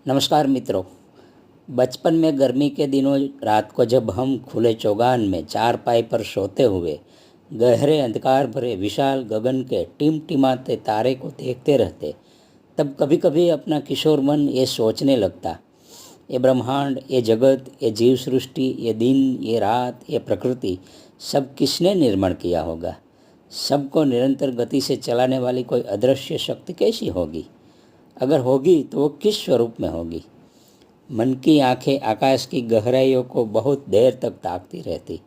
नमस्कार मित्रों। बचपन में गर्मी के दिनों रात को जब हम खुले चौगान में चारपाई पर सोते हुए गहरे अंधकार भरे विशाल गगन के टिमटिमाते तारे को देखते रहते, तब कभी कभी अपना किशोर मन ये सोचने लगता, ये ब्रह्मांड, ये जगत, ये जीव सृष्टि, ये दिन, ये रात, ये प्रकृति सब किसने निर्माण किया होगा? सबको निरंतर गति से चलाने वाली कोई अदृश्य शक्ति कैसी होगी? अगर होगी तो वो किस स्वरूप में होगी? मन की आंखें आकाश की गहराइयों को बहुत देर तक ताकती रहती।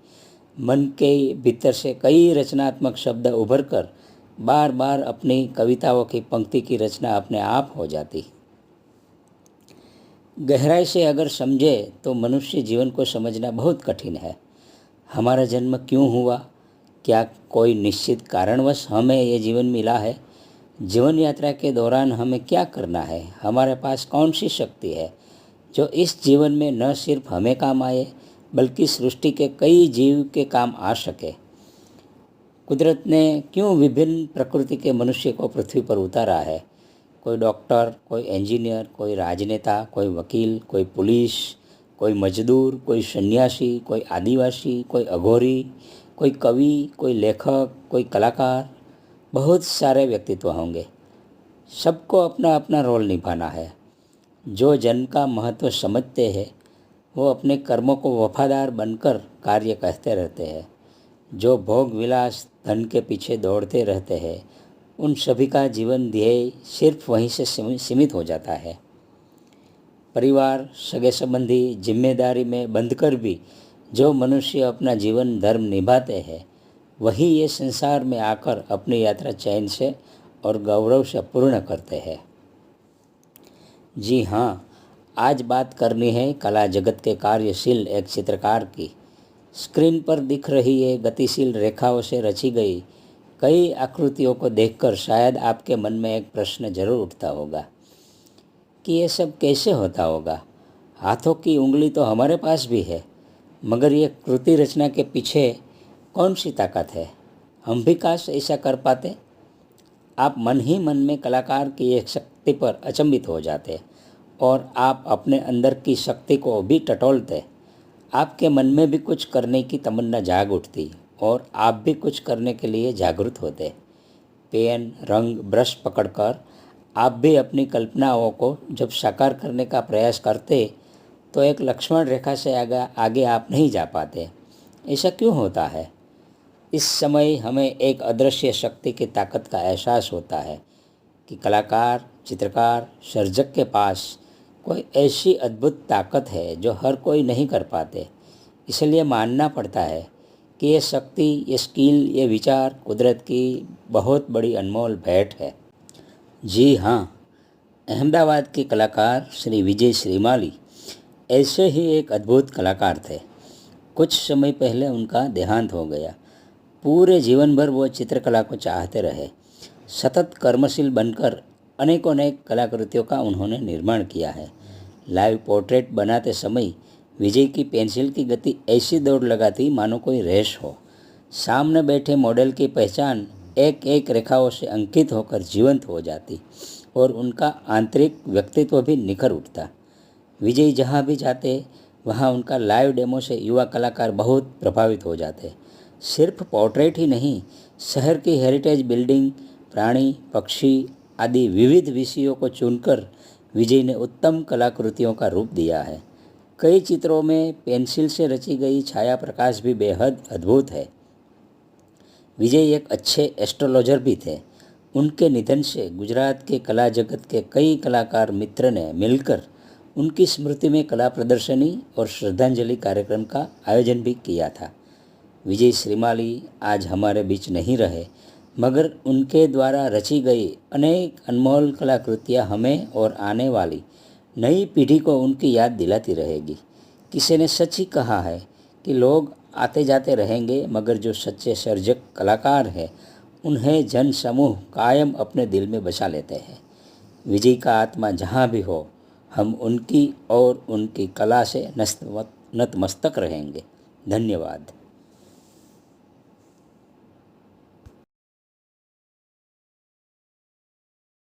मन के भीतर से कई रचनात्मक शब्द उभर कर बार बार अपनी कविताओं की पंक्ति की रचना अपने आप हो जाती। गहराई से अगर समझे तो मनुष्य जीवन को समझना बहुत कठिन है। हमारा जन्म क्यों हुआ? क्या कोई निश्चित कारणवश हमें ये जीवन मिला है? जीवन यात्रा के दौरान हमें क्या करना है? हमारे पास कौन सी शक्ति है जो इस जीवन में न सिर्फ हमें काम आए बल्कि सृष्टि के कई जीव के काम आ सके? कुदरत ने क्यों विभिन्न प्रकृति के मनुष्य को पृथ्वी पर उतारा है? कोई डॉक्टर, कोई इंजीनियर, कोई राजनेता, कोई वकील, कोई पुलिस, कोई मजदूर, कोई सन्यासी, कोई आदिवासी, कोई अघोरी, कोई कवि, कोई लेखक, कोई कलाकार। बहुत सारे व्यक्तित्व होंगे। सबको अपना अपना रोल निभाना है। जो जन्म का महत्व समझते हैं वो अपने कर्मों को वफादार बनकर कार्य कहते रहते हैं। जो भोग विलास धन के पीछे दौड़ते रहते हैं उन सभी का जीवन ध्येय सिर्फ वहीं से सीमित हो जाता है। परिवार, सगे संबंधी, जिम्मेदारी में बंधकर भी जो मनुष्य अपना जीवन धर्म निभाते हैं वही ये संसार में आकर अपनी यात्रा चैन से और गौरव से पूर्ण करते हैं। जी हाँ, आज बात करनी है कला जगत के कार्यशील एक चित्रकार की। स्क्रीन पर दिख रही ये गतिशील रेखाओं से रची गई कई आकृतियों को देखकर शायद आपके मन में एक प्रश्न जरूर उठता होगा कि ये सब कैसे होता होगा? हाथों की उंगली तो हमारे पास भी है, मगर ये कृति रचना के पीछे कौन सी ताकत है? हम भी काश ऐसा कर पाते। आप मन ही मन में कलाकार की एक शक्ति पर अचंभित हो जाते और आप अपने अंदर की शक्ति को भी टटोलते। आपके मन में भी कुछ करने की तमन्ना जाग उठती और आप भी कुछ करने के लिए जागरूक होते। पेन, रंग, ब्रश पकड़कर आप भी अपनी कल्पनाओं को जब साकार करने का प्रयास करते तो एक लक्ष्मण रेखा से आगे आप नहीं जा पाते। ऐसा क्यों होता है? इस समय हमें एक अदृश्य शक्ति की ताकत का एहसास होता है कि कलाकार, चित्रकार, सर्जक के पास कोई ऐसी अद्भुत ताकत है जो हर कोई नहीं कर पाते। इसलिए मानना पड़ता है कि ये शक्ति, ये स्किल, ये विचार कुदरत की बहुत बड़ी अनमोल भेंट है। जी हाँ, अहमदाबाद के कलाकार श्री विजय श्रीमाली ऐसे ही एक अद्भुत कलाकार थे। कुछ समय पहले उनका देहांत हो गया। पूरे जीवन भर वो चित्रकला को चाहते रहे। सतत कर्मशील बनकर अनेकों अनेक कलाकृतियों का उन्होंने निर्माण किया है। लाइव पोर्ट्रेट बनाते समय विजय की पेंसिल की गति ऐसी दौड़ लगाती मानो कोई रेस हो। सामने बैठे मॉडल की पहचान एक एक रेखाओं से अंकित होकर जीवंत हो जाती और उनका आंतरिक व्यक्तित्व भी निखर उठता। विजय जहाँ भी जाते वहाँ उनका लाइव डेमो से युवा कलाकार बहुत प्रभावित हो जाते। सिर्फ पोर्ट्रेट ही नहीं, शहर की हेरिटेज बिल्डिंग, प्राणी, पक्षी आदि विविध विषयों को चुनकर विजय ने उत्तम कलाकृतियों का रूप दिया है। कई चित्रों में पेंसिल से रची गई छाया प्रकाश भी बेहद अद्भुत है। विजय एक अच्छे एस्ट्रोलॉजर भी थे। उनके निधन से गुजरात के कला जगत के कई कलाकार मित्र ने मिलकर उनकी स्मृति में कला प्रदर्शनी और श्रद्धांजलि कार्यक्रम का आयोजन भी किया था। विजय श्रीमाली आज हमारे बीच नहीं रहे, मगर उनके द्वारा रची गई अनेक अनमोल कलाकृतियाँ हमें और आने वाली नई पीढ़ी को उनकी याद दिलाती रहेगी। किसी ने सच ही कहा है कि लोग आते जाते रहेंगे, मगर जो सच्चे सर्जक कलाकार हैं उन्हें जन समूह कायम अपने दिल में बसा लेते हैं। विजय का आत्मा जहाँ भी हो, हम उनकी और उनकी कला से नतमस्तक रहेंगे। धन्यवाद।